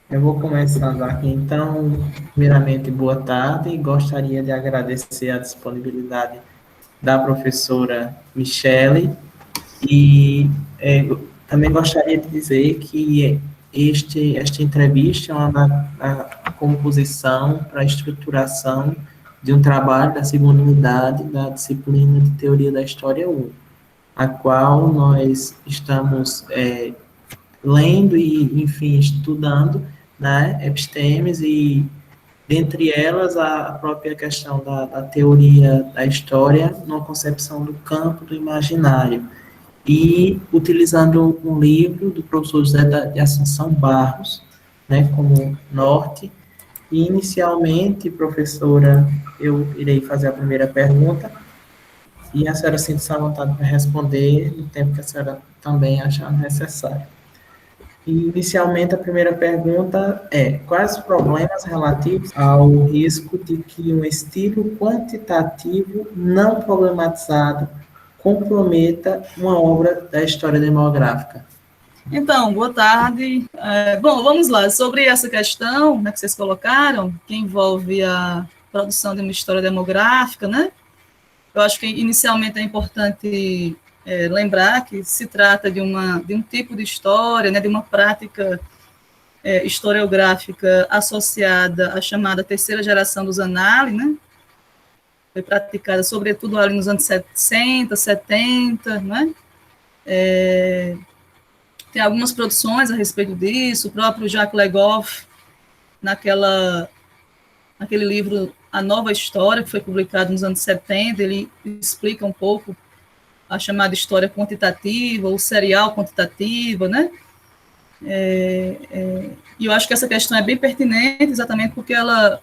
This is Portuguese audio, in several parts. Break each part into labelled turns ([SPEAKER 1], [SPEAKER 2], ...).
[SPEAKER 1] Eu vou começando aqui. Então, primeiramente, boa tarde. Gostaria de agradecer a disponibilidade da professora Michele e também gostaria de dizer que esta entrevista é a composição para a estruturação de um trabalho da segunda unidade da disciplina de Teoria da História 1, a qual nós estamos lendo e, enfim, estudando, né, epistemes e, dentre elas, a própria questão da teoria da história numa concepção do campo do imaginário. E utilizando um livro do professor José de Assunção Barros, né, como norte. E, inicialmente, professora, eu irei fazer a primeira pergunta, e a senhora sente-se à vontade para responder no tempo que a senhora também achar necessário. Inicialmente, a primeira pergunta é: quais os problemas relativos ao risco de que um estilo quantitativo não problematizado comprometa uma obra da história demográfica?
[SPEAKER 2] Então, boa tarde. Bom, vamos lá. Sobre essa questão, né, que vocês colocaram, que envolve a produção de uma história demográfica, né? Eu acho que inicialmente é importante lembrar que se trata de um tipo de história, né, de uma prática historiográfica associada à chamada terceira geração dos análises, né? Foi praticada sobretudo ali nos anos 60, 70, né? Tem algumas produções a respeito disso, o próprio Jacques Legoff, naquele livro A Nova História, que foi publicado nos anos 70, ele explica um pouco a chamada história quantitativa, ou serial quantitativa, né? E eu acho que essa questão é bem pertinente, exatamente porque ela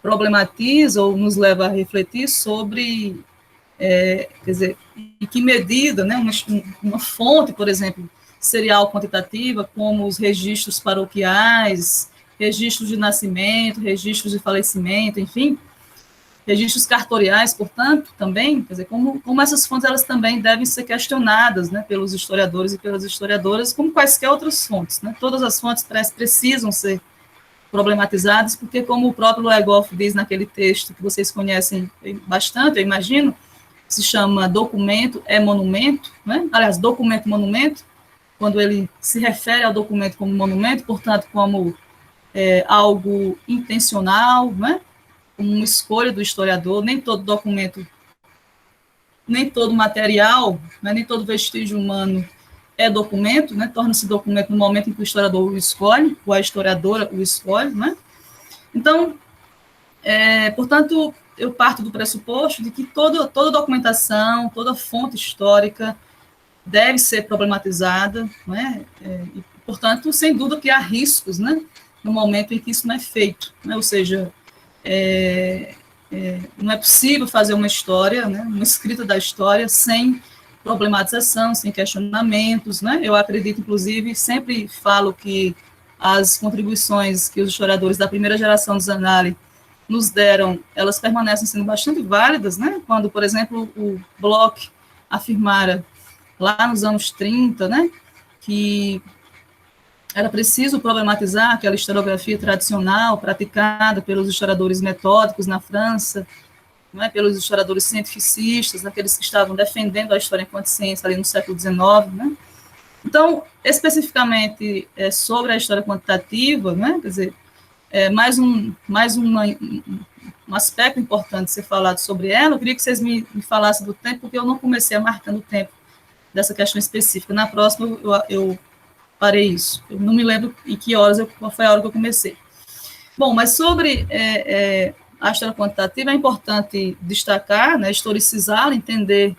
[SPEAKER 2] problematiza ou nos leva a refletir sobre, quer dizer, em que medida, né, uma fonte, por exemplo, serial quantitativa, como os registros paroquiais, registros de nascimento, registros de falecimento, enfim, registros cartoriais, portanto, também, quer dizer, como essas fontes elas também devem ser questionadas, né, pelos historiadores e pelas historiadoras, como quaisquer outras fontes, né? Todas as fontes precisam ser problematizadas, porque como o próprio Legoff diz naquele texto que vocês conhecem bastante, eu imagino, se chama Documento é Monumento, né? Aliás, Documento Monumento, quando ele se refere ao documento como monumento, portanto, como algo intencional, né? Uma escolha do historiador, nem todo documento, nem todo material, né, nem todo vestígio humano é documento, né, torna-se documento no momento em que o historiador o escolhe, ou a historiadora o escolhe, né? Então, portanto, eu parto do pressuposto de que toda documentação, toda fonte histórica deve ser problematizada, né? E, portanto, sem dúvida que há riscos, né, no momento em que isso não é feito, né? Ou seja, não é possível fazer uma história, né, uma escrita da história sem problematização, sem questionamentos, né? Eu acredito, inclusive, sempre falo que as contribuições que os historiadores da primeira geração dos Zanari nos deram, elas permanecem sendo bastante válidas, né? Quando, por exemplo, o Bloch afirmara lá nos anos 30, né, que era preciso problematizar aquela historiografia tradicional praticada pelos historiadores metódicos na França, não é, pelos historiadores cientificistas, aqueles que estavam defendendo a história enquanto ciência ali no século XIX, né? Então, especificamente sobre a história quantitativa, né, quer dizer, um aspecto importante ser falado sobre ela, eu queria que vocês me falassem do tempo, porque eu não comecei a marcando o tempo dessa questão específica. Na próxima, eu farei isso. Eu não me lembro em que horas, qual foi a hora que eu comecei. Bom, mas sobre a história quantitativa, é importante destacar, né, historicizá-la, entender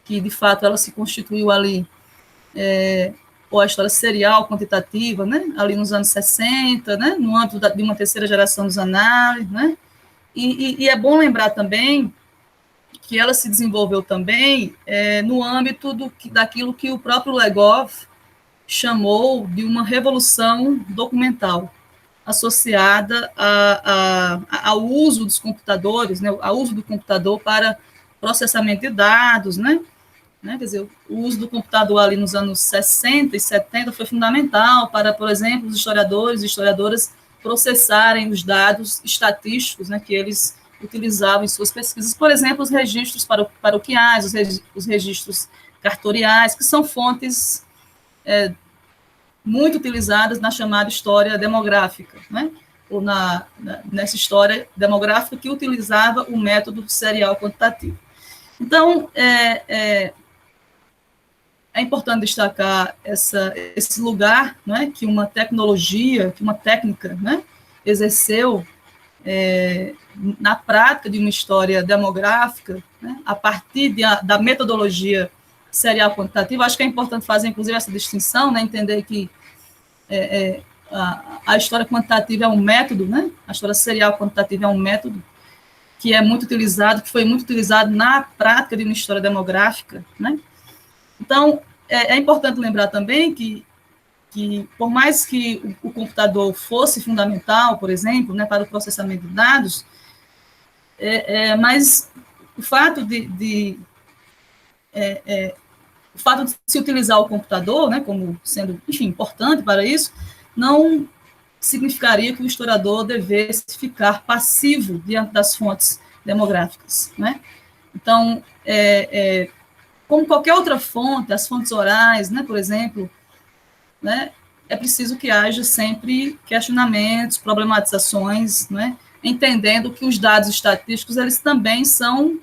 [SPEAKER 2] que, de fato, ela se constituiu ali, ou a história serial quantitativa, né, ali nos anos 60, né, no âmbito de uma terceira geração dos análises, né, e é bom lembrar também que ela se desenvolveu também no âmbito daquilo que o próprio Legoff chamou de uma revolução documental, associada ao uso dos computadores, né, ao uso do computador para processamento de dados, né, né? Quer dizer, o uso do computador ali nos anos 60 e 70 foi fundamental para, por exemplo, os historiadores e historiadoras processarem os dados estatísticos, né, que eles utilizavam em suas pesquisas, por exemplo, os registros paroquiais, os registros cartoriais, que são fontes muito utilizadas na chamada história demográfica, né? Ou nessa história demográfica que utilizava o método serial quantitativo. Então, é importante destacar esse lugar, né, que uma tecnologia, que uma técnica, né, exerceu na prática de uma história demográfica, né, a partir da metodologia serial quantitativa. Acho que é importante fazer, inclusive, essa distinção, né, entender que a história quantitativa é um método, né, a história serial quantitativa é um método que é muito utilizado, que foi muito utilizado na prática de uma história demográfica, né. Então, é importante lembrar também que por mais que o computador fosse fundamental, por exemplo, né, para o processamento de dados, mas o fato de se utilizar o computador, né, como sendo, enfim, importante para isso, não significaria que o historiador devesse ficar passivo diante das fontes demográficas, né? Então, como qualquer outra fonte, as fontes orais, né, por exemplo, né, é preciso que haja sempre questionamentos, problematizações, né, entendendo que os dados estatísticos, eles também são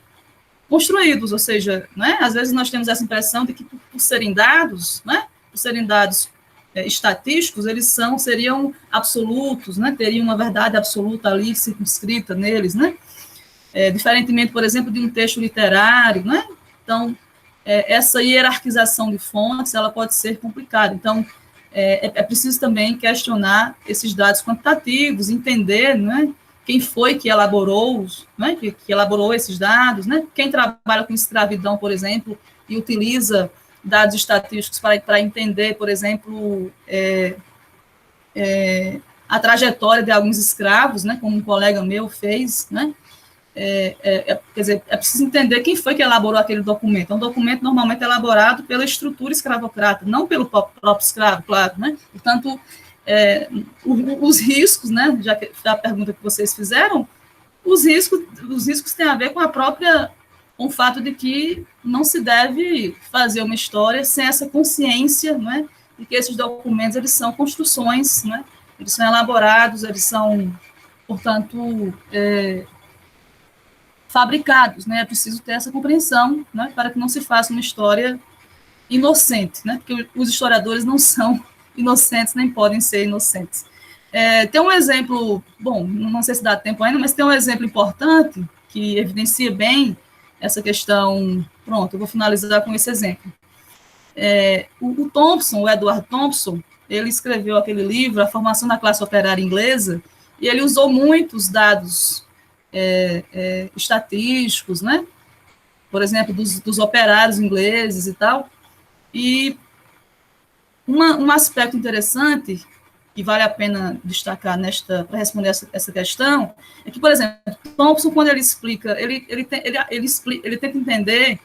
[SPEAKER 2] construídos, ou seja, né, às vezes nós temos essa impressão de que por serem dados, né, por serem dados estatísticos, eles seriam absolutos, né, teriam uma verdade absoluta ali circunscrita neles, né, diferentemente, por exemplo, de um texto literário, né. Então, essa hierarquização de fontes, ela pode ser complicada. Então, é preciso também questionar esses dados quantitativos, entender, né, quem foi que elaborou, né, que elaborou esses dados, né, quem trabalha com escravidão, por exemplo, e utiliza dados estatísticos para entender, por exemplo, a trajetória de alguns escravos, né, como um colega meu fez, né. Quer dizer, é preciso entender quem foi que elaborou aquele documento. É um documento normalmente elaborado pela estrutura escravocrata, não pelo próprio escravo, claro, né? Portanto, os riscos, né, já que a pergunta que vocês fizeram, os riscos têm a ver com com o fato de que não se deve fazer uma história sem essa consciência, né, de que esses documentos, eles são construções, né, eles são elaborados, eles são, portanto, fabricados, né? É preciso ter essa compreensão, né, para que não se faça uma história inocente, né? Porque os historiadores não são inocentes, nem podem ser inocentes. Tem um exemplo, bom, não sei se dá tempo ainda, mas tem um exemplo importante que evidencia bem essa questão. Pronto, eu vou finalizar com esse exemplo. O Thompson, o Edward Thompson, ele escreveu aquele livro, A Formação da Classe Operária Inglesa, e ele usou muitos dados estatísticos, né? Por exemplo, dos operários ingleses e tal. E um aspecto interessante que vale a pena destacar para responder essa questão é que, por exemplo, Thompson, quando ele explica, ele tenta entender,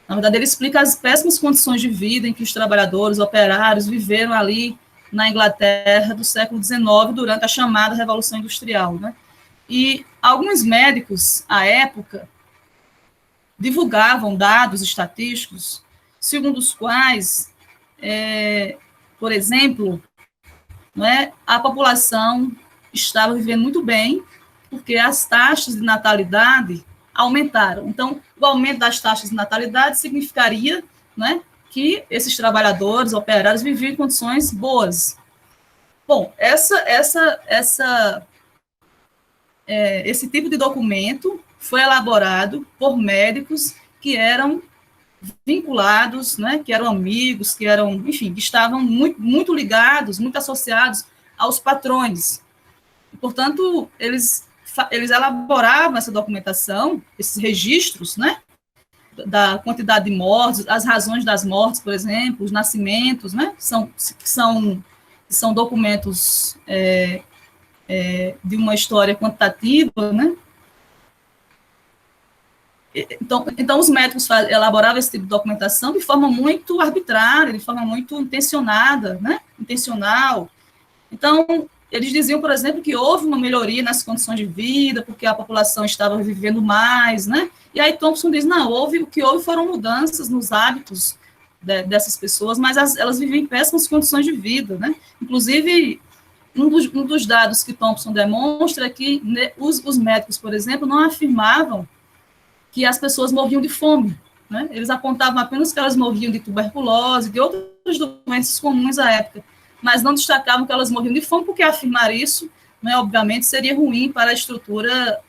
[SPEAKER 2] na verdade, ele explica as péssimas condições de vida em que os trabalhadores, operários, viveram ali na Inglaterra do século XIX, durante a chamada Revolução Industrial, né? E alguns médicos, à época, divulgavam dados estatísticos, segundo os quais, por exemplo, né, a população estava vivendo muito bem, porque as taxas de natalidade aumentaram. Então, o aumento das taxas de natalidade significaria, né, que esses trabalhadores, operários, viviam em condições boas. Bom, esse tipo de documento foi elaborado por médicos que eram vinculados, né, que eram amigos, que eram, enfim, que estavam muito, muito ligados, muito associados aos patrões. E, portanto, eles elaboravam essa documentação, esses registros, né, da quantidade de mortes, as razões das mortes, por exemplo, os nascimentos, né, são documentos de uma história quantitativa, né, Então, os médicos elaboravam esse tipo de documentação de forma muito arbitrária, de forma muito intencionada, né? Intencional. Então, eles diziam, por exemplo, que houve uma melhoria nas condições de vida, porque a população estava vivendo mais, né? E aí Thompson diz, não, o que houve foram mudanças nos hábitos dessas pessoas, mas elas viviam em péssimas condições de vida, né? Inclusive, um dos dados que Thompson demonstra é que, né, os médicos, por exemplo, não afirmavam que as pessoas morriam de fome, né? Eles apontavam apenas que elas morriam de tuberculose, de outras doenças comuns à época, mas não destacavam que elas morriam de fome, porque afirmar isso, né, obviamente, seria ruim para a estrutura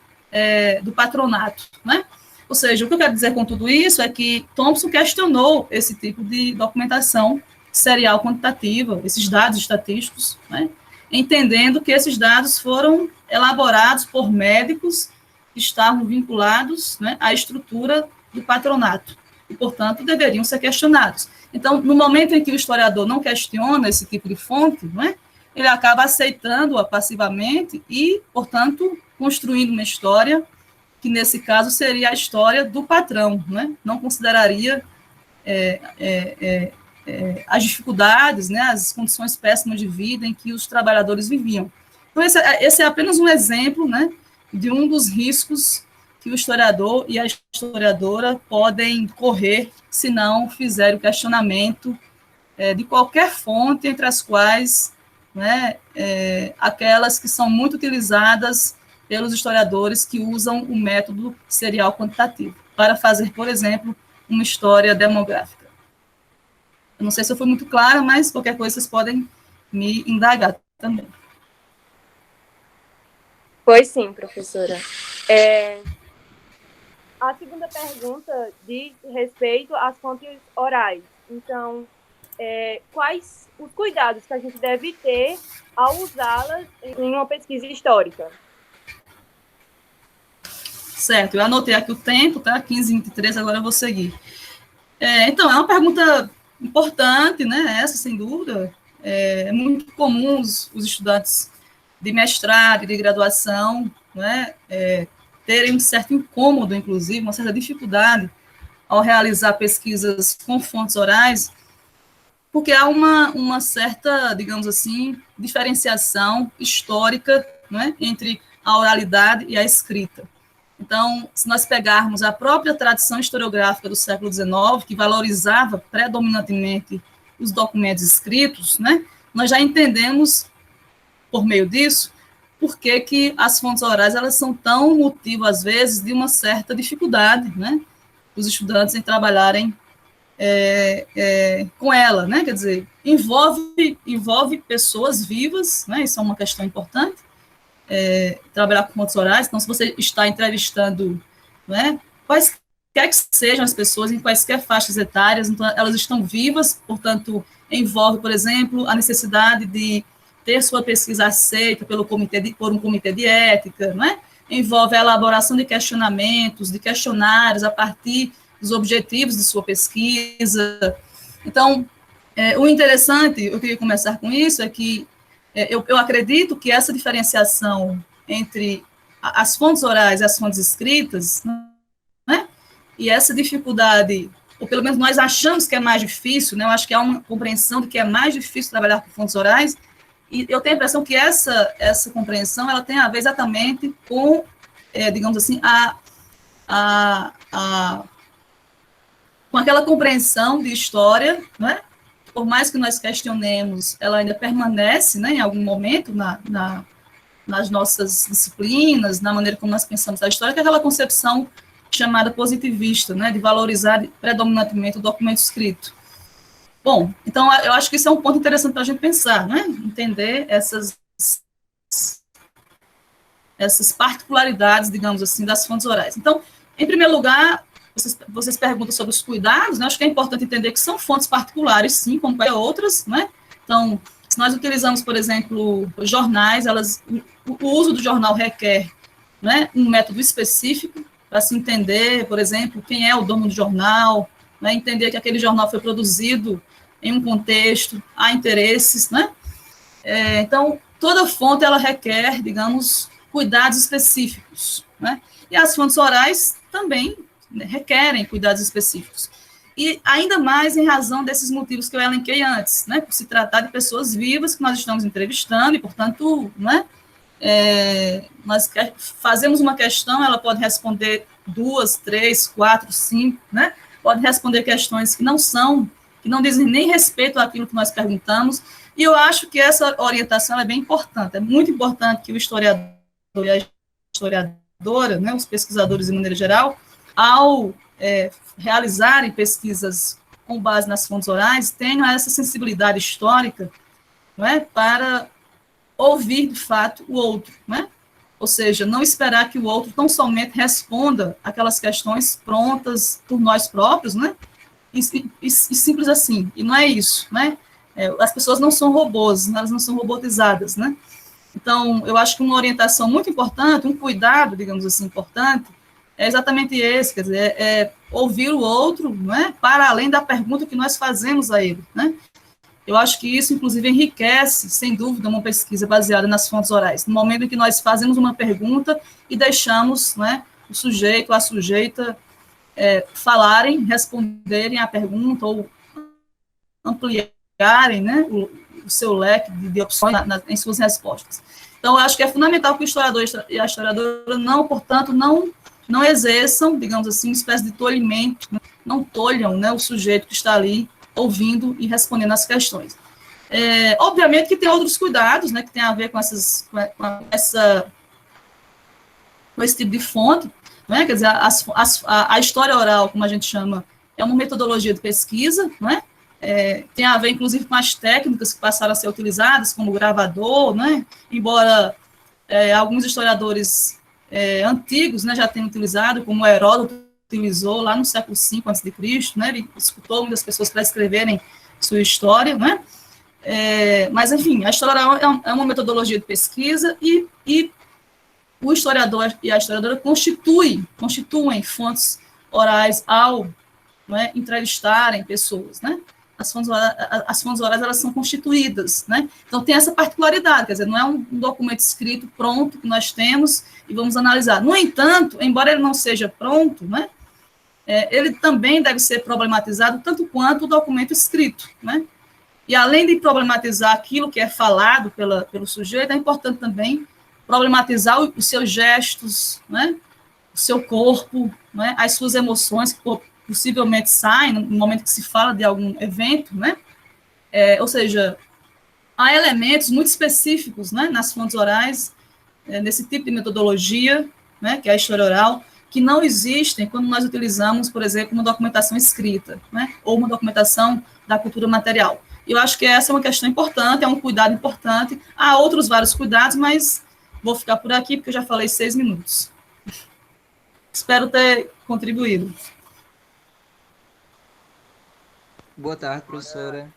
[SPEAKER 2] do patronato, né? Ou seja, o que eu quero dizer com tudo isso é que Thompson questionou esse tipo de documentação serial quantitativa, esses dados estatísticos, né, entendendo que esses dados foram elaborados por médicos que estavam vinculados, né, à estrutura do patronato e, portanto, deveriam ser questionados. Então, no momento em que o historiador não questiona esse tipo de fonte, né, ele acaba aceitando-a passivamente e, portanto, construindo uma história que, nesse caso, seria a história do patrão, né? Não consideraria as dificuldades, né, as condições péssimas de vida em que os trabalhadores viviam. Então, esse é apenas um exemplo, né, de um dos riscos que o historiador e a historiadora podem correr se não fizerem o questionamento de qualquer fonte, entre as quais, né, aquelas que são muito utilizadas pelos historiadores que usam o método serial quantitativo para fazer, por exemplo, uma história demográfica. Eu não sei se eu fui muito clara, mas qualquer coisa vocês podem me indagar também.
[SPEAKER 3] Pois sim, professora. A segunda pergunta diz respeito às fontes orais. Então, quais os cuidados que a gente deve ter ao usá-las em uma pesquisa histórica?
[SPEAKER 2] Certo, eu anotei aqui o tempo, tá? 15h23, agora eu vou seguir. Então, é uma pergunta importante, né? Essa, sem dúvida. É muito comum os estudantes de mestrado e de graduação, né, terem um certo incômodo, inclusive, uma certa dificuldade ao realizar pesquisas com fontes orais, porque há uma certa, digamos assim, diferenciação histórica, né, entre a oralidade e a escrita. Então, se nós pegarmos a própria tradição historiográfica do século XIX, que valorizava predominantemente os documentos escritos, né, nós já entendemos, por meio disso, por que as fontes orais elas são tão motivo, às vezes, de uma certa dificuldade, né, dos estudantes em trabalharem com ela, né, quer dizer, envolve pessoas vivas, né, isso é uma questão importante, trabalhar com fontes orais. Então, se você está entrevistando, né, quaisquer que sejam as pessoas, em quaisquer faixas etárias, então elas estão vivas, portanto, envolve, por exemplo, a necessidade de ter sua pesquisa aceita por um comitê de ética, né? Envolve a elaboração de questionamentos, de questionários a partir dos objetivos de sua pesquisa. Então, o interessante, eu queria começar com isso, é que eu acredito que essa diferenciação entre as fontes orais e as fontes escritas, né, e essa dificuldade, ou pelo menos nós achamos que é mais difícil, né, eu acho que há uma compreensão de que é mais difícil trabalhar com fontes orais, e eu tenho a impressão que essa compreensão ela tem a ver exatamente com, digamos assim, com aquela compreensão de história, né, por mais que nós questionemos, ela ainda permanece, né, em algum momento nas nossas disciplinas, na maneira como nós pensamos a história, que é aquela concepção chamada positivista, né, de valorizar predominantemente o documento escrito. Bom, então eu acho que isso é um ponto interessante para a gente pensar, né, entender essas particularidades, digamos assim, das fontes orais. Então, em primeiro lugar, vocês perguntam sobre os cuidados, né? Acho que é importante entender que são fontes particulares, sim, como qualquer outras, né? Então, se nós utilizamos, por exemplo, jornais, o uso do jornal requer, né, um método específico para se entender, por exemplo, quem é o dono do jornal, né, entender que aquele jornal foi produzido em um contexto, há interesses, né? Então, toda fonte, ela requer, digamos, cuidados específicos, né? E as fontes orais também né, requerem cuidados específicos. E ainda mais em razão desses motivos que eu elenquei antes, né, por se tratar de pessoas vivas que nós estamos entrevistando, e, portanto, né, nós fazemos uma questão, ela pode responder 2, 3, 4, 5, né, pode responder questões que não dizem nem respeito àquilo que nós perguntamos, e eu acho que essa orientação é bem importante, é muito importante que o historiador e a historiadora, né, os pesquisadores de maneira geral, ao realizarem pesquisas com base nas fontes orais, tenham essa sensibilidade histórica, não é, para ouvir, de fato, o outro, né? Ou seja, não esperar que o outro tão somente responda aquelas questões prontas por nós próprios, né? E simples assim, e não é isso, né? As pessoas não são robôs, elas não são robotizadas, né? Então, eu acho que uma orientação muito importante, um cuidado, digamos assim, importante, é exatamente esse, quer dizer, ouvir o outro, né, para além da pergunta que nós fazemos a ele, né? Eu acho que isso, inclusive, enriquece, sem dúvida, uma pesquisa baseada nas fontes orais. No momento em que nós fazemos uma pergunta e deixamos, né, o sujeito, a sujeita, falarem, responderem à pergunta ou ampliarem, né, o seu leque de opções em suas respostas. Então, eu acho que é fundamental que o historiador e a historiadora não exerçam, digamos assim, uma espécie de tolhimento, né? Não tolham, né, o sujeito que está ali ouvindo e respondendo as questões. Obviamente que tem outros cuidados, né, que tem a ver com esse tipo de fonte, né, quer dizer, a história oral, como a gente chama, é uma metodologia de pesquisa, né, tem a ver, inclusive, com as técnicas que passaram a ser utilizadas, como o gravador, né, embora alguns historiadores antigos, né, já tenham utilizado, como Heródoto utilizou lá no século V a.C., né, ele escutou muitas pessoas para escreverem sua história, né, mas, enfim, a história oral é uma metodologia de pesquisa e o historiador e a historiadora constituem fontes orais ao, né, entrevistarem pessoas, né, as fontes orais, elas são constituídas, né? Então, tem essa particularidade, quer dizer, não é um documento escrito pronto que nós temos e vamos analisar. No entanto, embora ele não seja pronto, né, ele também deve ser problematizado tanto quanto o documento escrito, né? E, além de problematizar aquilo que é falado pelo sujeito, é importante também problematizar os seus gestos, né, o seu corpo, né, as suas emoções, que possivelmente saem no momento que se fala de algum evento, né? Ou seja, há elementos muito específicos, né, nas fontes orais, nesse tipo de metodologia, né, que é a história oral, que não existem quando nós utilizamos, por exemplo, uma documentação escrita, né, ou uma documentação da cultura material. Eu acho que essa é uma questão importante, é um cuidado importante. Há outros vários cuidados, mas vou ficar por aqui, porque eu já falei 6 minutos. Espero ter contribuído.
[SPEAKER 4] Boa tarde, professora.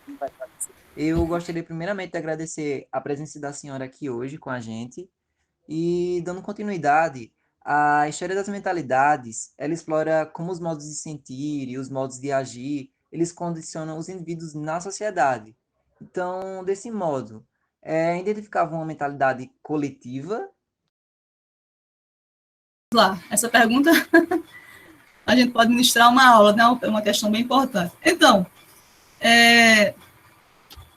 [SPEAKER 4] Eu gostaria primeiramente de agradecer a presença da senhora aqui hoje com a gente e, dando continuidade, a história das mentalidades, ela explora como os modos de sentir e os modos de agir, eles condicionam os indivíduos na sociedade. Então, desse modo, identificava uma mentalidade coletiva.
[SPEAKER 2] Lá, essa pergunta a gente pode ministrar uma aula, né? É uma questão bem importante. Então,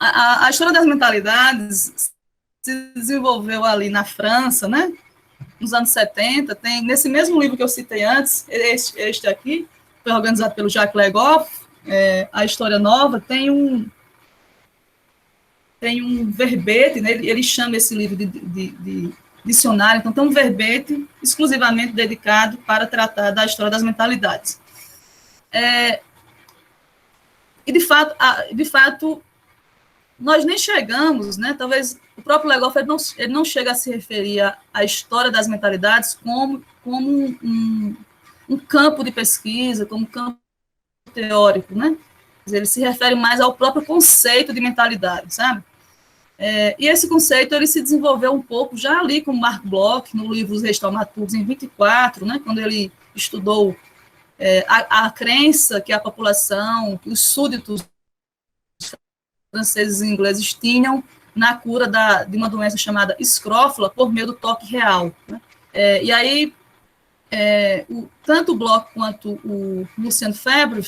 [SPEAKER 2] a história das mentalidades se desenvolveu ali na França, né? Nos anos 70, tem, nesse mesmo livro que eu citei antes, este aqui, foi organizado pelo Jacques Legoff, A História Nova, tem um verbete, né? Ele chama esse livro de dicionário, então tem um verbete exclusivamente dedicado para tratar da história das mentalidades. E, de fato, nós nem chegamos, né? Talvez o próprio Legoff ele não chega a se referir à história das mentalidades como um campo de pesquisa, como um campo teórico, né? Ele se refere mais ao próprio conceito de mentalidade, sabe? E esse conceito ele se desenvolveu um pouco já ali com Marc Bloch, no livro Os Reis Taumaturgos, em 24, né? Quando ele estudou a crença que a população, que os súditos franceses e ingleses tinham na cura de uma doença chamada escrófula por meio do toque real, né? E aí tanto o Bloch quanto o Luciano Febvre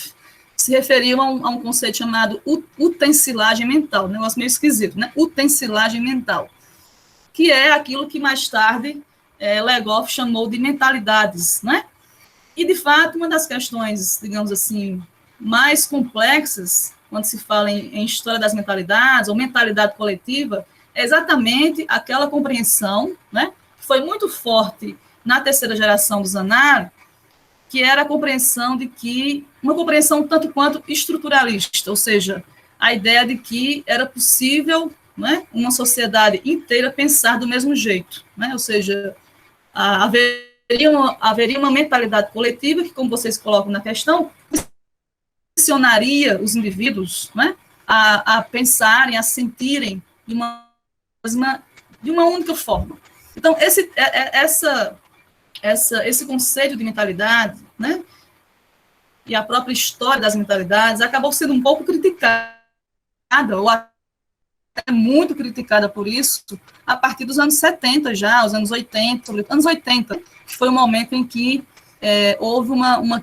[SPEAKER 2] se referiam a um conceito chamado utensilagem mental, um negócio meio esquisito, né? Utensilagem mental, que é aquilo que mais tarde Legoff chamou de mentalidades, né? E, de fato, uma das questões, digamos assim, mais complexas, quando se fala em história das mentalidades, ou mentalidade coletiva, é exatamente aquela compreensão, né, que foi muito forte na terceira geração do Zanardi, que era a compreensão de que, uma compreensão tanto quanto estruturalista, ou seja, a ideia de que era possível, né, uma sociedade inteira pensar do mesmo jeito, né, ou seja, haveria uma mentalidade coletiva que, como vocês colocam na questão, pressionaria os indivíduos, né, a pensarem, a sentirem de uma única forma. Então, esse conceito de mentalidade, né, e a própria história das mentalidades acabou sendo um pouco criticada, ou até muito criticada por isso, a partir dos anos 70 já, os anos 80, que foi o momento em que houve uma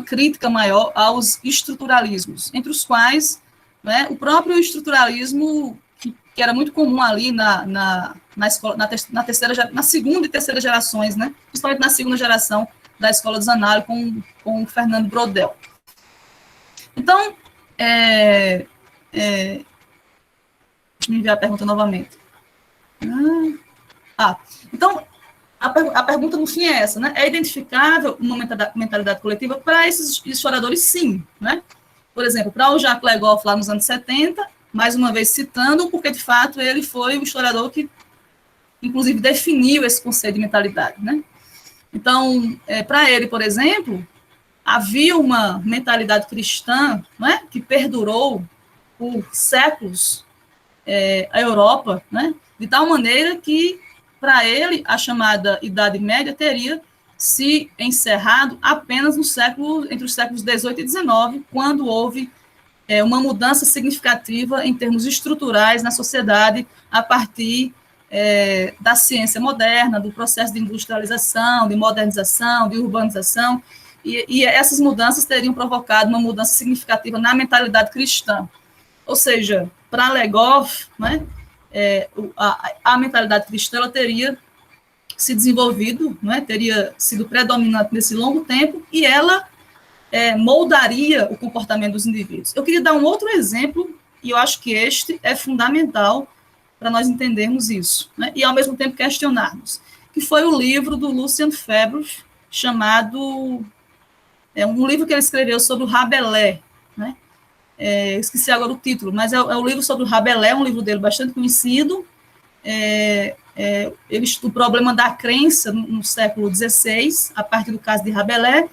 [SPEAKER 2] crítica maior aos estruturalismos, entre os quais, né, o próprio estruturalismo, que era muito comum ali na escola, na segunda e terceira gerações, né, principalmente na segunda geração da escola de Zanardi com o Fernando Brodel. Então, deixa eu me enviar a pergunta novamente. Então, a pergunta no fim é essa, né? É identificável uma mentalidade coletiva para esses historiadores? Sim, né? Por exemplo, para o Jacques Legoff, lá nos anos 70, mais uma vez citando, porque, de fato, ele foi o historiador que, inclusive, definiu esse conceito de mentalidade, né? Então, para ele, por exemplo, havia uma mentalidade cristã, né, que perdurou por séculos a Europa, né, de tal maneira que, para ele, a chamada Idade Média teria se encerrado apenas entre os séculos XVIII e XIX, quando houve uma mudança significativa em termos estruturais na sociedade a partir da ciência moderna, do processo de industrialização, de modernização, de urbanização, e essas mudanças teriam provocado uma mudança significativa na mentalidade cristã. Ou seja, para Legoff, né, a mentalidade cristã ela teria se desenvolvido, né, teria sido predominante nesse longo tempo, e ela moldaria o comportamento dos indivíduos. Eu queria dar um outro exemplo, e eu acho que este é fundamental para nós entendermos isso, né, e ao mesmo tempo questionarmos, que foi o livro do Lucian Febvre, chamado, um livro que ele escreveu sobre o Rabelais, né, esqueci agora o título, mas é o livro sobre o Rabelais, um livro dele bastante conhecido. Ele estuda o problema da crença no século XVI, a partir do caso de Rabelais,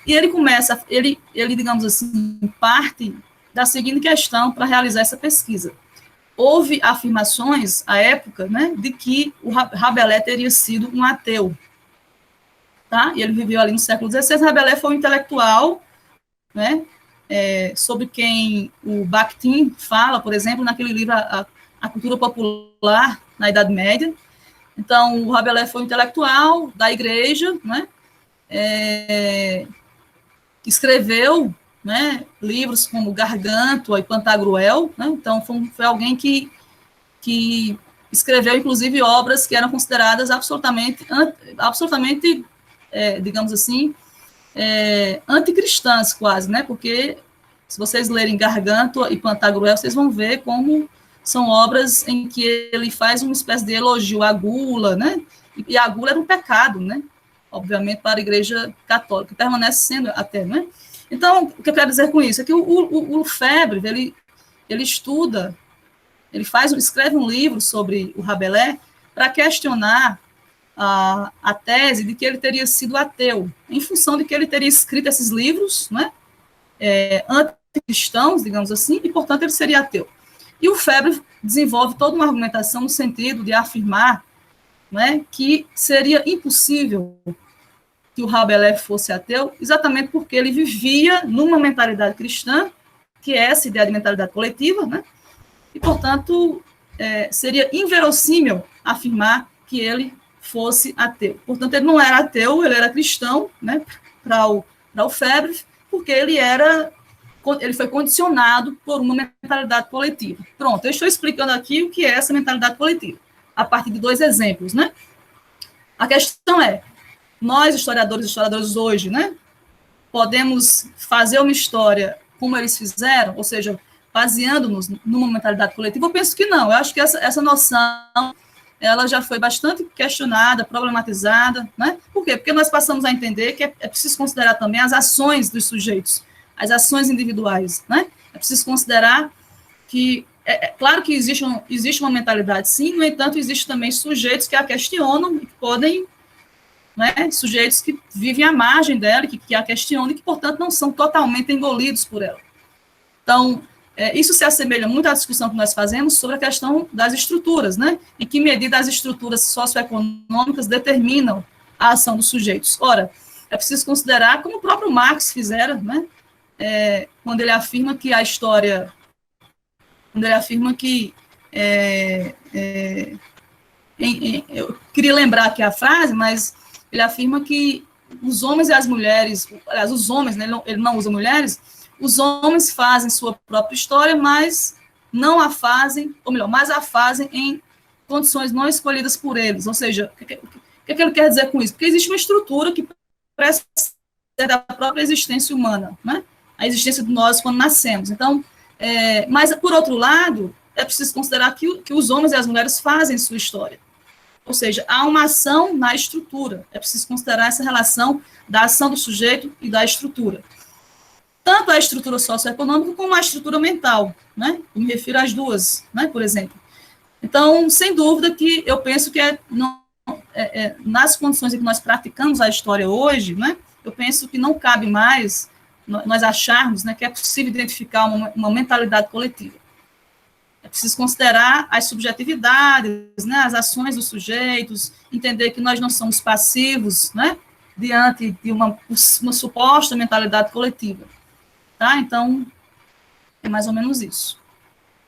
[SPEAKER 2] e ele começa, ele digamos assim, parte da seguinte questão para realizar essa pesquisa. Houve afirmações, à época, né, de que o Rabelais teria sido um ateu, tá? E ele viveu ali no século XVI. Rabelais foi um intelectual, né, sobre quem o Bakhtin fala, por exemplo, naquele livro A Cultura Popular na Idade Média. Então, o Rabelais foi um intelectual da igreja, né, escreveu, né, livros como Gargantua e Pantagruel, né, então foi alguém que escreveu, inclusive, obras que eram consideradas absolutamente digamos assim, anticristãs quase, né, porque se vocês lerem Gargantua e Pantagruel, vocês vão ver como são obras em que ele faz uma espécie de elogio à gula, né, e a gula era um pecado, né, obviamente para a Igreja Católica, permanece sendo até, né. Então, o que eu quero dizer com isso é que o Febvre, ele estuda, escreve um livro sobre o Rabelais para questionar a tese de que ele teria sido ateu, em função de que ele teria escrito esses livros, né, anticristãos, digamos assim, e, portanto, ele seria ateu. E o Febvre desenvolve toda uma argumentação no sentido de afirmar, né, que seria impossível que o Rabelais fosse ateu, exatamente porque ele vivia numa mentalidade cristã, que é essa ideia de mentalidade coletiva, né, e, portanto, seria inverossímil afirmar que ele fosse ateu. Portanto, ele não era ateu, ele era cristão, né, para o Febvre, porque ele foi condicionado por uma mentalidade coletiva. Pronto, eu estou explicando aqui o que é essa mentalidade coletiva, a partir de 2 exemplos, né? A questão é, nós, historiadores hoje, né, podemos fazer uma história como eles fizeram, ou seja, baseando-nos numa mentalidade coletiva? Eu penso que não. Eu acho que essa noção ela já foi bastante questionada, problematizada, né? Por quê? Porque nós passamos a entender que é preciso considerar também as ações dos sujeitos, as ações individuais, né? É preciso considerar que, claro que existe uma mentalidade, sim, no entanto, existem também sujeitos que a questionam e que podem, né, sujeitos que vivem à margem dela, que a questionam e que, portanto, não são totalmente engolidos por ela. Então, isso se assemelha muito à discussão que nós fazemos sobre a questão das estruturas, né? Em que medida as estruturas socioeconômicas determinam a ação dos sujeitos. Ora, é preciso considerar, como o próprio Marx fizera, né? Quando ele afirma que a história, quando ele afirma que, eu queria lembrar aqui a frase, mas ele afirma que os homens e as mulheres, aliás, os homens, né, ele não usa mulheres, os homens fazem sua própria história, mas não a fazem, ou melhor, mas a fazem em condições não escolhidas por eles. Ou seja, o que ele quer dizer com isso? Porque existe uma estrutura que precede da própria existência humana, né? A existência de nós quando nascemos. Então, mas, por outro lado, é preciso considerar que os homens e as mulheres fazem sua história. Ou seja, há uma ação na estrutura. É preciso considerar essa relação da ação do sujeito e da estrutura. Tanto a estrutura socioeconômica como a estrutura mental, né? Eu me refiro às duas, né, por exemplo. Então, sem dúvida que eu penso que nas condições em que nós praticamos a história hoje, né, eu penso que não cabe mais nós acharmos, né, que é possível identificar uma mentalidade coletiva. É preciso considerar as subjetividades, né, as ações dos sujeitos, entender que nós não somos passivos, né, diante de uma suposta mentalidade coletiva. Tá? Então, é mais ou menos isso.